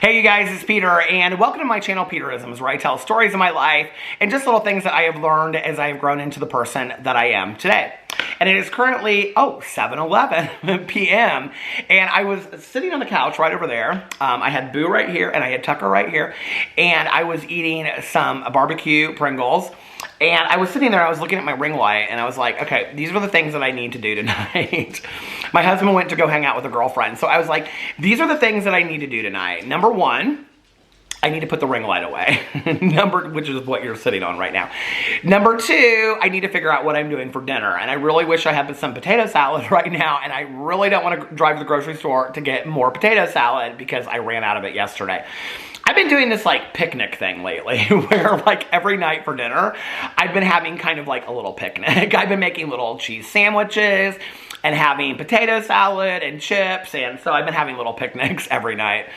Hey you guys, it's Peter, and welcome to my channel, Peterisms, where I tell stories of my life and just little things that I have learned as I have grown into the person that I am today. And it is currently, 7:11 p.m. And I was sitting on the couch right over there. I had Boo right here, and I had Tucker right here. And I was eating some barbecue Pringles. And I was sitting there, I was looking at my ring light, and I was like, okay, these are the things that I need to do tonight. My husband went to go hang out with a girlfriend. So I was like, these are the things that I need to do tonight. Number one, I need to put the ring light away, which is what you're sitting on right now. Number two, I need to figure out what I'm doing for dinner. And I really wish I had some potato salad right now. And I really don't want to drive to the grocery store to get more potato salad because I ran out of it yesterday. I've been doing this like picnic thing lately where like every night for dinner, I've been having kind of like a little picnic. I've been making little cheese sandwiches and having potato salad and chips. And so I've been having little picnics every night.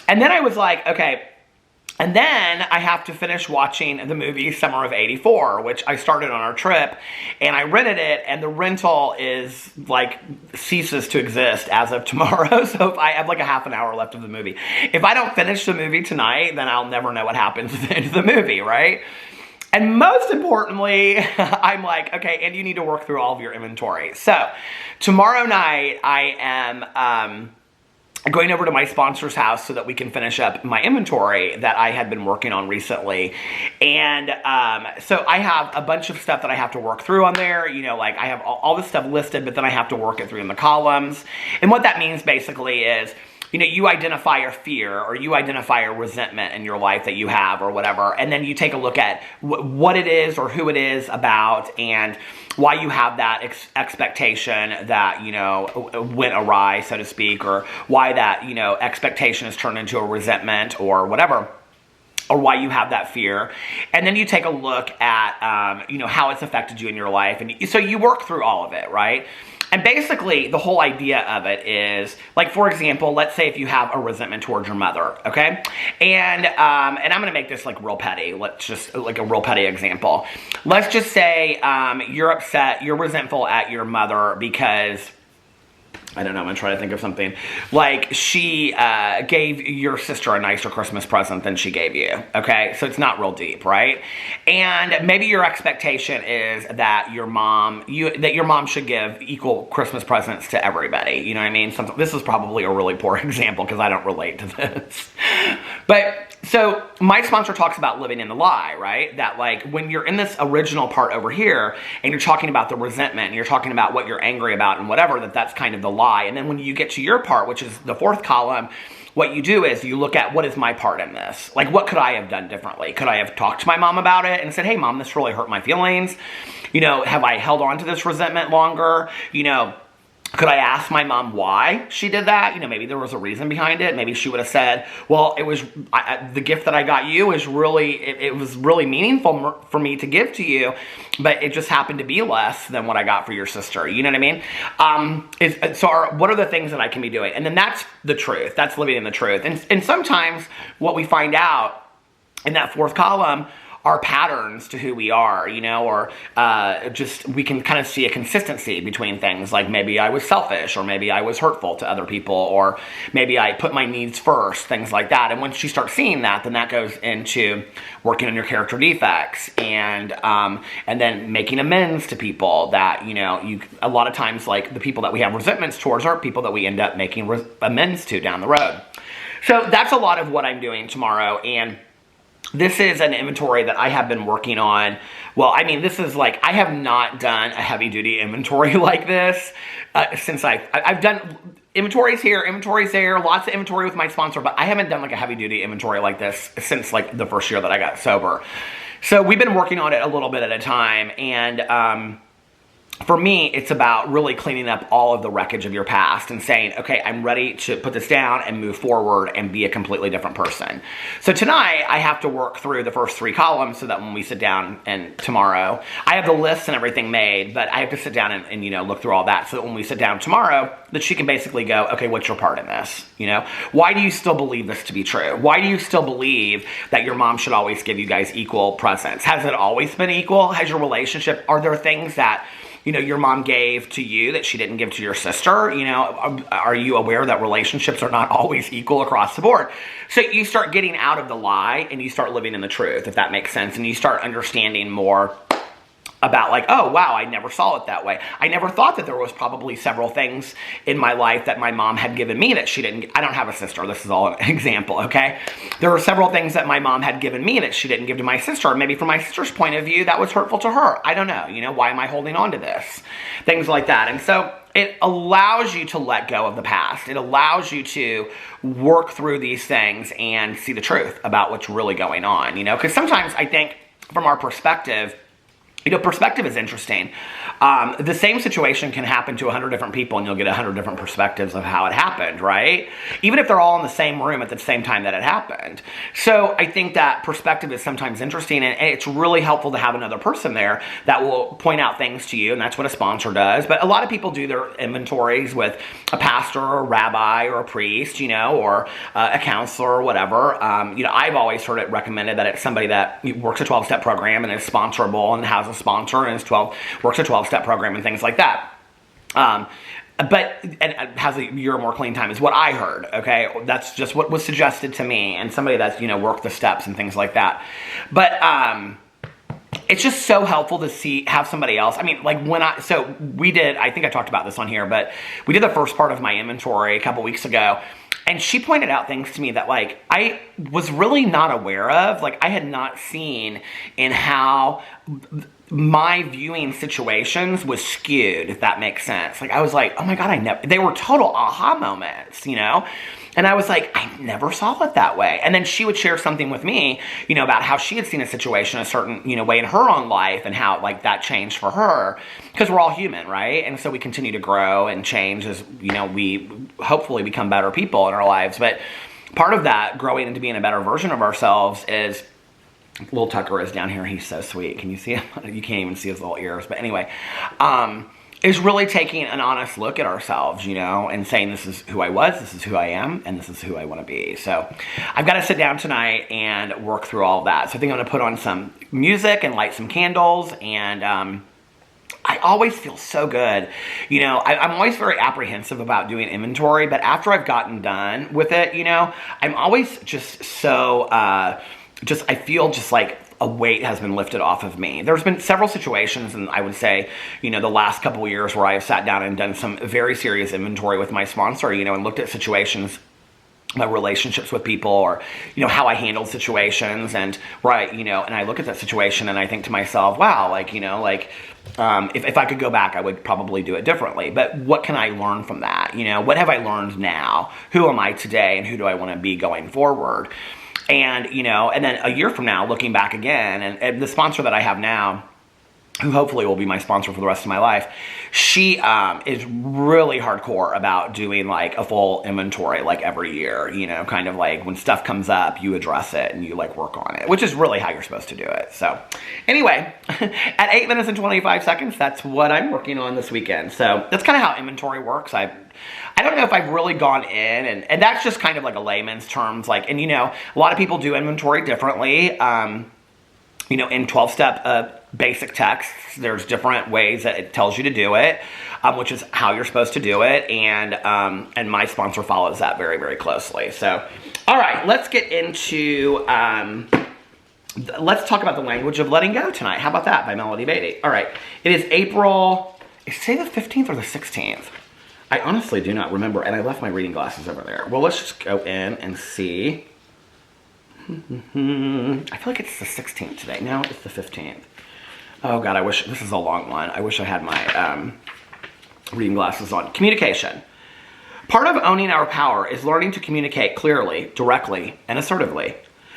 And then I was like, okay. And then I have to finish watching the movie Summer of '84, which I started on our trip, and I rented it, and the rental is like ceases to exist as of tomorrow. So if I have like a half an hour left of the movie, if I don't finish the movie tonight, then I'll never know what happens at the end of the movie, right? And most importantly, I'm like, okay, and you need to work through all of your inventory. So tomorrow night, I am going over to my sponsor's house so that we can finish up my inventory that I had been working on recently. And so I have a bunch of stuff that I have to work through on there. You know, like I have all this stuff listed, but then I have to work it through in the columns. And what that means basically is, you know, you identify a fear or you identify a resentment in your life that you have or whatever, and then you take a look at what it is or who it is about and why you have that expectation that, you know, went awry, so to speak, or why that, you know, expectation has turned into a resentment or whatever, or why you have that fear. And then you take a look at, you know, how it's affected you in your life. And so you work through all of it, right? And basically, the whole idea of it is, like, for example, let's say if you have a resentment towards your mother, okay? And I'm going to make this, like, real petty. Let's just, like, a real petty example. Let's just say you're upset, you're resentful at your mother because, I don't know, I'm going to try to think of something. Like, she gave your sister a nicer Christmas present than she gave you, okay? So it's not real deep, right? And maybe your expectation is that your mom should give equal Christmas presents to everybody. You know what I mean? This is probably a really poor example because I don't relate to this. But, so my sponsor talks about living in the lie, right? That like when you're in this original part over here and you're talking about the resentment and you're talking about what you're angry about and whatever, that's kind of the lie. And then when you get to your part, which is the fourth column, what you do is you look at what is my part in this? Like, what could I have done differently? Could I have talked to my mom about it and said, hey mom, this really hurt my feelings? You know, have I held on to this resentment longer? You know, could I ask my mom why she did that? You know, maybe there was a reason behind it. Maybe she would have said, well, it was the gift that I got you is really, it was really meaningful for me to give to you, but it just happened to be less than what I got for your sister. You know what I mean? What are the things that I can be doing? And then that's the truth. That's living in the truth. And sometimes what we find out in that fourth column are patterns to who we are, you know, or just we can kind of see a consistency between things, like maybe I was selfish, or maybe I was hurtful to other people, or maybe I put my needs first, things like that. And once you start seeing that, then that goes into working on your character defects and then making amends to people that, you know, a lot of times, like the people that we have resentments towards are people that we end up making amends to down the road. So that's a lot of what I'm doing tomorrow, and this is an inventory that I have been working on. Well, I mean, this is like, I have not done a heavy-duty inventory like this since I've done inventories here, inventories there, lots of inventory with my sponsor, but I haven't done like a heavy-duty inventory like this since like the first year that I got sober. So we've been working on it a little bit at a time, and for me, it's about really cleaning up all of the wreckage of your past and saying, okay, I'm ready to put this down and move forward and be a completely different person. So tonight, I have to work through the first three columns so that when we sit down and tomorrow, I have the lists and everything made, but I have to sit down and you know, look through all that so that when we sit down tomorrow, that she can basically go, okay, what's your part in this? You know, why do you still believe this to be true? Why do you still believe that your mom should always give you guys equal presents? Has it always been equal? Has your relationship, are there things that your mom gave to you that she didn't give to your sister? Are you aware that relationships are not always equal across the board? So you start getting out of the lie and you start living in the truth, if that makes sense. And you start understanding more about like, oh, wow, I never saw it that way. I never thought that there was probably several things in my life that my mom had given me that she didn't. I don't have a sister. This is all an example, okay? There were several things that my mom had given me that she didn't give to my sister. Maybe from my sister's point of view, that was hurtful to her. I don't know. Why am I holding on to this? Things like that. And so it allows you to let go of the past. It allows you to work through these things and see the truth about what's really going on, because sometimes I think from our perspective, perspective is interesting. The same situation can happen to 100 different people and you'll get 100 different perspectives of how it happened, right? Even if they're all in the same room at the same time that it happened. So I think that perspective is sometimes interesting, and it's really helpful to have another person there that will point out things to you, and that's what a sponsor does. But a lot of people do their inventories with a pastor or a rabbi or a priest, or a counselor or whatever. I've always heard it recommended that it's somebody that works a 12-step program and is sponsorable and has a sponsor and works a 12-step program and things like that. But has a year or more clean time is what I heard, okay? That's just what was suggested to me, and somebody that's, worked the steps and things like that. But it's just so helpful to have somebody else. I mean, like I think I talked about this on here, but we did the first part of my inventory a couple weeks ago, and she pointed out things to me that like I was really not aware of, like I had not seen in how my viewing situations was skewed, if that makes sense. Like I was like, oh my God, they were total aha moments, And I was like, I never saw it that way. And then she would share something with me, about how she had seen a situation a certain, way in her own life and how like that changed for her. Because we're all human, right? And so we continue to grow and change as, we hopefully become better people in our lives. But part of that growing into being a better version of ourselves is, little Tucker is down here. He's so sweet. Can you see him? You can't even see his little ears. But anyway, is really taking an honest look at ourselves, and saying this is who I was, this is who I am, and this is who I want to be. So I've got to sit down tonight and work through all of that. So I think I'm going to put on some music and light some candles, and I always feel so good. I'm always very apprehensive about doing inventory, but after I've gotten done with it, I'm always just so, I feel just like a weight has been lifted off of me. There's been several situations, and I would say, the last couple of years where I have sat down and done some very serious inventory with my sponsor, and looked at situations, my relationships with people, or, how I handled situations, and and I look at that situation and I think to myself, wow, if I could go back, I would probably do it differently. But what can I learn from that? What have I learned now? Who am I today, and who do I want to be going forward? And, and then a year from now, looking back again, and the sponsor that I have now, who hopefully will be my sponsor for the rest of my life, she is really hardcore about doing like a full inventory like every year, kind of like when stuff comes up, you address it and you like work on it, which is really how you're supposed to do it. So anyway, at 8 minutes and 25 seconds, that's what I'm working on this weekend. So that's kind of how inventory works. I don't know if I've really gone in, and that's just kind of like a layman's terms, like, and a lot of people do inventory differently. In 12-step basic texts, there's different ways that it tells you to do it, which is how you're supposed to do it, and my sponsor follows that very, very closely. So, all right, let's get into, let's talk about the language of letting go tonight. How about that, by Melody Beatty? All right, it is April, say the 15th or the 16th? I honestly do not remember, and I left my reading glasses over there. Well, let's just go in and see. I feel like it's the 16th today. No, it's the 15th. Oh God, I wish, this is a long one. I wish I had my reading glasses on. Communication. Part of owning our power is learning to communicate clearly, directly, and assertively.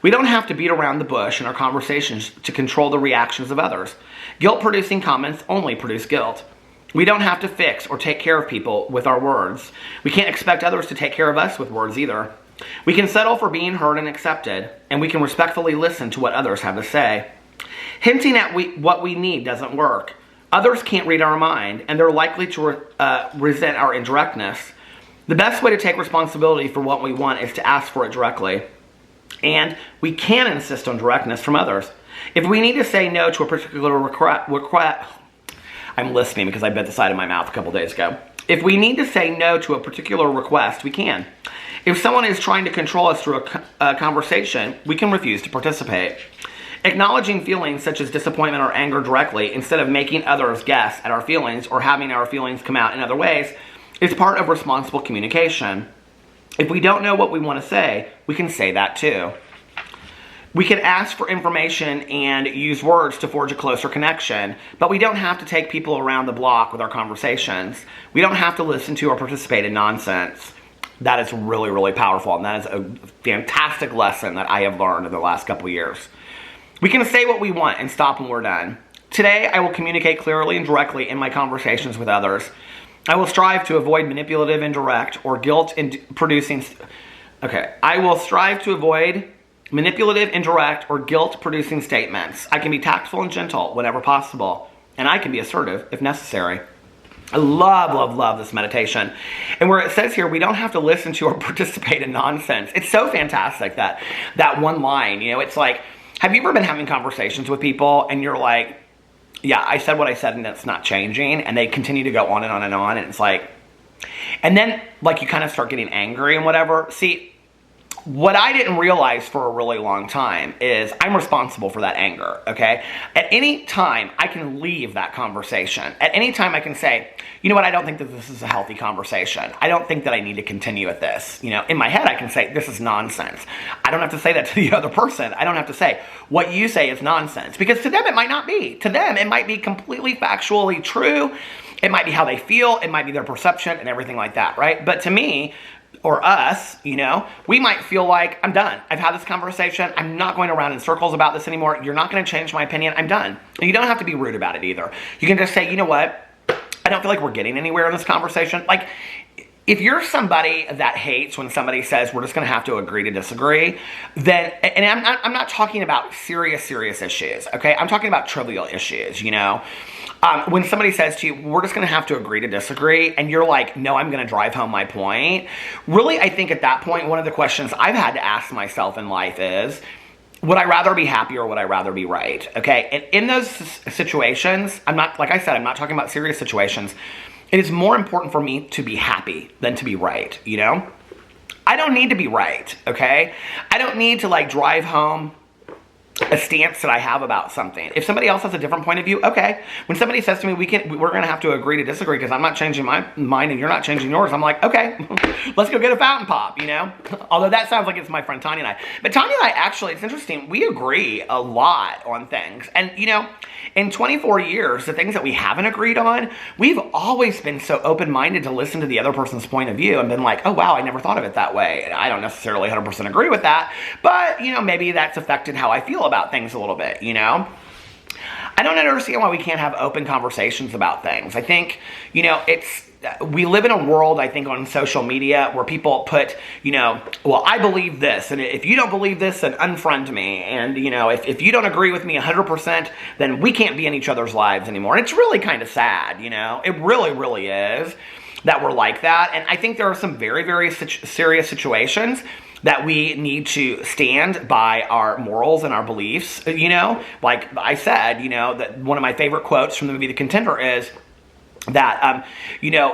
We don't have to beat around the bush in our conversations to control the reactions of others. Guilt-producing comments only produce guilt. We don't have to fix or take care of people with our words. We can't expect others to take care of us with words either. We can settle for being heard and accepted, and we can respectfully listen to what others have to say. Hinting at what we need doesn't work. Others can't read our mind, and they're likely to resent our indirectness. The best way to take responsibility for what we want is to ask for it directly. And we can insist on directness from others. If we need to say no to a particular request, I'm listening because I bit the side of my mouth a couple days ago. If we need to say no to a particular request, we can. If someone is trying to control us through a conversation, we can refuse to participate. Acknowledging feelings such as disappointment or anger directly, instead of making others guess at our feelings or having our feelings come out in other ways, is part of responsible communication. If we don't know what we want to say, we can say that too. We can ask for information and use words to forge a closer connection, but we don't have to take people around the block with our conversations. We don't have to listen to or participate in nonsense. That is really, really powerful, and that is a fantastic lesson that I have learned in the last couple of years. We can say what we want and stop when we're done. Today, I will communicate clearly and directly in my conversations with others. I will strive to avoid manipulative, indirect, or guilt-producing... I will strive to avoid manipulative, indirect, or guilt-producing statements. I can be tactful and gentle whenever possible, and I can be assertive if necessary. I love, love, love this meditation. And where it says here, we don't have to listen to or participate in nonsense. It's so fantastic, that one line. You know, it's like, have you ever been having conversations with people and you're like, yeah, I said what I said and it's not changing, and they continue to go on and on and on, and it's like, and then like you kind of start getting angry and whatever. See, what I didn't realize for a really long time is I'm responsible for that anger, okay? At any time, I can leave that conversation. At any time, I can say, you know what, I don't think that this is a healthy conversation. I don't think that I need to continue with this. You know, in my head, I can say, this is nonsense. I don't have to say that to the other person. I don't have to say, what you say is nonsense. Because to them, it might not be. To them, it might be completely factually true. It might be how they feel. It might be their perception and everything like that, right? But to me, or us, you know, we might feel like, I'm done. I've had this conversation. I'm not going around in circles about this anymore. You're not going to change my opinion. I'm done. And you don't have to be rude about it either. You can just say, you know what? I don't feel like we're getting anywhere in this conversation. Like, if you're somebody that hates when somebody says we're just going to have to agree to disagree, then, and I'm not talking about serious issues, okay? I'm talking about trivial issues, you know? When somebody says to you, we're just going to have to agree to disagree, and you're like, no, I'm going to drive home my point. Really, I think at that point, one of the questions I've had to ask myself in life is, would I rather be happy or would I rather be right? Okay, and in those situations, I'm not, like I said, I'm not talking about serious situations. It is more important for me to be happy than to be right, you know? I don't need to be right, okay? I don't need to like drive home a stance that I have about something. If somebody else has a different point of view, okay. When somebody says to me, we're going to have to agree to disagree because I'm not changing my mind and you're not changing yours, I'm like, okay, let's go get a fountain pop, you know? Although that sounds like it's my friend Tanya and I. But Tanya and I actually, it's interesting, we agree a lot on things. And, you know, in 24 years, the things that we haven't agreed on, we've always been so open-minded to listen to the other person's point of view and been like, oh, wow, I never thought of it that way. And I don't necessarily 100% agree with that, but, you know, maybe that's affected how I feel about things a little bit, you know? I don't understand why we can't have open conversations about things. I think, you know, we live in a world, I think, on social media where people put, you know, well, I believe this, and if you don't believe this, then unfriend me, and, you know, if you don't agree with me 100%, then we can't be in each other's lives anymore. And it's really kind of sad, you know? It really, really is that we're like that, and I think there are some very, very serious situations that we need to stand by our morals and our beliefs, you know? Like I said, you know, that one of my favorite quotes from the movie The Contender is that, you know,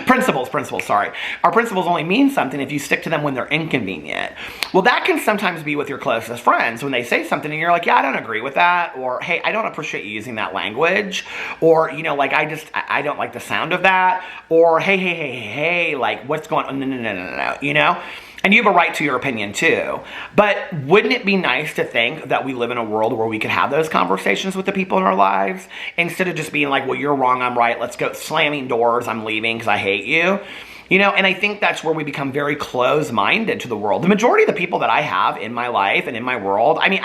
principles, sorry. Our principles only mean something if you stick to them when they're inconvenient. Well, that can sometimes be with your closest friends when they say something and you're like, yeah, I don't agree with that, or, hey, I don't appreciate you using that language, or, you know, like, I don't like the sound of that, or, hey, like, what's going on? No, you know? And you have a right to your opinion too. But wouldn't it be nice to think that we live in a world where we could have those conversations with the people in our lives instead of just being like, well, you're wrong, I'm right, let's go slamming doors, I'm leaving because I hate you. You know, and I think that's where we become very close-minded to the world. The majority of the people that I have in my life and in my world, I mean,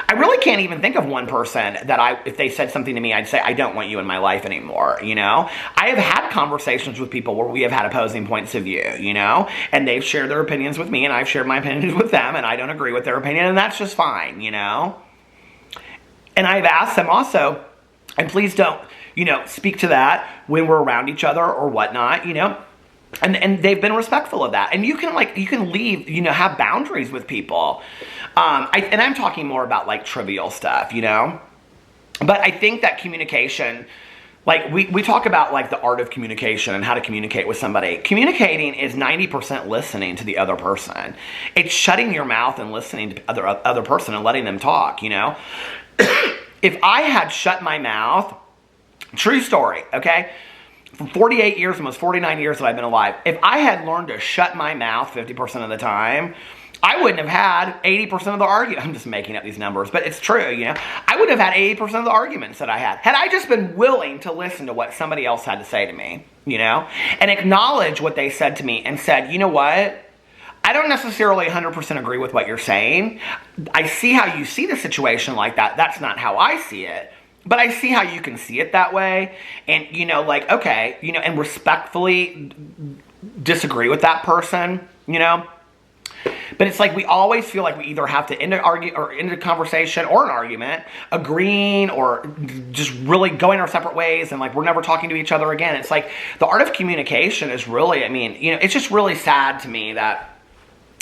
I really can't even think of one person that if they said something to me, I'd say, I don't want you in my life anymore, you know? I have had conversations with people where we have had opposing points of view, you know? And they've shared their opinions with me, and I've shared my opinions with them, and I don't agree with their opinion, and that's just fine, you know? And I've asked them also, and please don't, you know, speak to that when we're around each other or whatnot, you know? And they've been respectful of that. And you can leave, you know, have boundaries with people. And I'm talking more about like trivial stuff, you know? But I think that communication, like we talk about like the art of communication and how to communicate with somebody. Communicating is 90% listening to the other person. It's shutting your mouth and listening to other person and letting them talk, you know. If I had shut my mouth, true story, okay? For 48 years, almost 49 years that I've been alive, if I had learned to shut my mouth 50% of the time, I wouldn't have had 80% of the argument. I'm just making up these numbers, but it's true, you know. I wouldn't have had 80% of the arguments that I had. Had I just been willing to listen to what somebody else had to say to me, you know, and acknowledge what they said to me and said, you know what? I don't necessarily 100% agree with what you're saying. I see how you see the situation like that. That's not how I see it. But I see how you can see it that way. And, you know, like, okay, you know, and respectfully disagree with that person, you know. But it's like we always feel like we either have to end a conversation or an argument, agreeing or just really going our separate ways and like we're never talking to each other again. It's like the art of communication is really, I mean, you know, it's just really sad to me that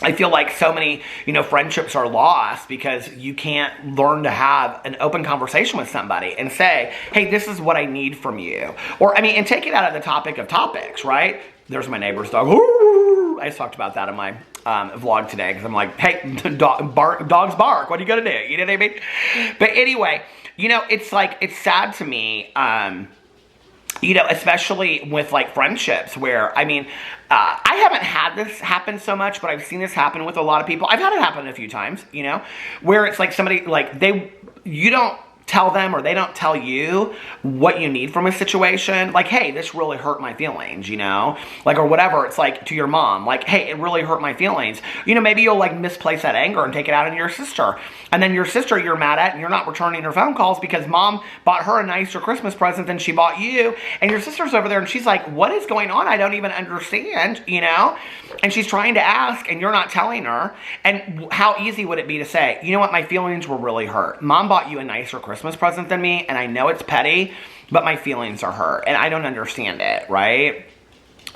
I feel like so many, you know, friendships are lost because you can't learn to have an open conversation with somebody and say, hey, this is what I need from you. Or, I mean, and take it out of the topic of topics, right? There's my neighbor's dog. Ooh, I just talked about that in my vlog today because I'm like, hey, dogs bark. What are you going to do? You know what I mean? But anyway, you know, it's like, it's sad to me, you know, especially with like friendships where, I mean, I haven't had this happen so much, but I've seen this happen with a lot of people. I've had it happen a few times, you know, where it's like somebody, like you don't tell them or they don't tell you what you need from a situation. Like, hey, this really hurt my feelings, you know? Like, or whatever. It's like to your mom, like, hey, it really hurt my feelings. You know, maybe you'll like misplace that anger and take it out on your sister. And then your sister you're mad at and you're not returning her phone calls because mom bought her a nicer Christmas present than she bought you. And your sister's over there and she's like, what is going on? I don't even understand, you know? And she's trying to ask and you're not telling her. And how easy would it be to say, you know what, my feelings were really hurt. Mom bought you a nicer Christmas present than me, and I know it's petty, but my feelings are hurt, and I don't understand it, right?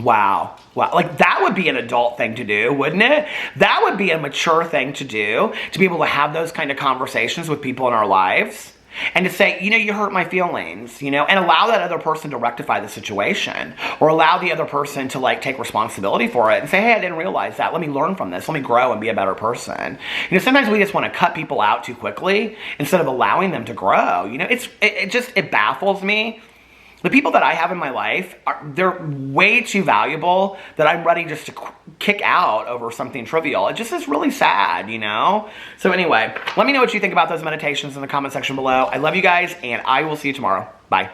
Wow. Like, that would be an adult thing to do, wouldn't it? That would be a mature thing to do, to be able to have those kind of conversations with people in our lives. And to say, you know, you hurt my feelings, you know, and allow that other person to rectify the situation or allow the other person to like take responsibility for it and say, hey, I didn't realize that. Let me learn from this. Let me grow and be a better person. You know, sometimes we just want to cut people out too quickly instead of allowing them to grow. You know, it baffles me. The people that I have in my life, they're way too valuable that I'm ready just to kick out over something trivial. It just is really sad, you know? So anyway, let me know what you think about those meditations in the comment section below. I love you guys, and I will see you tomorrow. Bye.